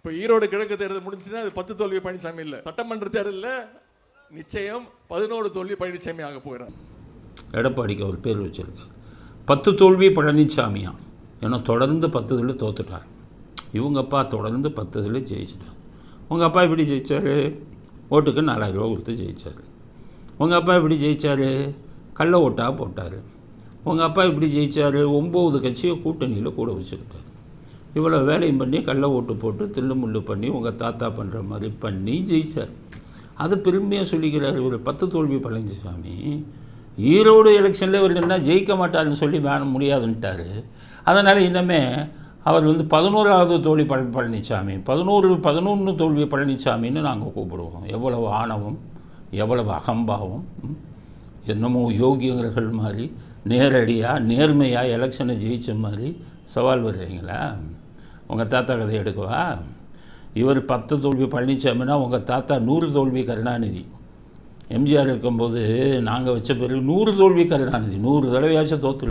இப்போ ஈரோடு கிழக்கு தேர்தல் முடிஞ்சுன்னா அது 10 தோல்வி பழனிசாமி இல்லை. சட்டமன்ற தேர்தலில் நிச்சயம் 11 தோல்வி பழனிசாமி ஆக போகிறார். எடப்பாடிக்கு அவர் பேர் வச்சிருக்கார் 10 தோல்வி பழனிசாமியா. ஏன்னா தொடர்ந்து 10 இதில் தோத்துட்டார். இவங்க அப்பா தொடர்ந்து 10 இதில் ஜெயிச்சிட்டார். உங்கள் அப்பா எப்படி ஜெயித்தார்? ஓட்டுக்கு 4000 ரூபா கொடுத்து ஜெயித்தார். உங்கள் அப்பா எப்படி ஜெயித்தார்? கள்ள ஓட்டாக போட்டார். உங்கள் அப்பா எப்படி ஜெயித்தார்? 9 கட்சியை கூட்டணியில் கூட வச்சுக்கிட்டார். இவ்வளோ வேலையும் பண்ணி கள்ள ஓட்டு போட்டு தில்லு முள்ளு பண்ணி உங்கள் தாத்தா பண்ணுற மாதிரி பண்ணி ஜெயித்தார். அது பெருமையாக சொல்லிக்கிறார். இவர் 10 தோல்வி பழனிசாமி ஈரோடு எலெக்ஷனில் இவர் என்ன ஜெயிக்க மாட்டார்னு சொல்லி முடியாதுன்ட்டார். அதனால் இன்னமே அவர் 11வது தோல்வி பழனிசாமி 11 தோல்வி பழனிசாமின்னு நாங்கள் கூப்பிடுவோம். எவ்வளவு ஆணவம், எவ்வளவு அகம்பாவம். என்னமோ யோகியர்கள் மாதிரி நேரடியாக நேர்மையாக எலெக்ஷனை ஜெயித்த மாதிரி சவால் வர்றீங்களா? உங்கள் தாத்தா கதை எடுக்கவா? இவர் 10 தோல்வி பழனிசாமினா உங்கள் தாத்தா 100 தோல்வி கருணாநிதி. எம்ஜிஆர் இருக்கும்போது நாங்கள் வச்ச பிறகு 100 தோல்வி கருணாநிதி 100 தடவையாச்சும் தோற்று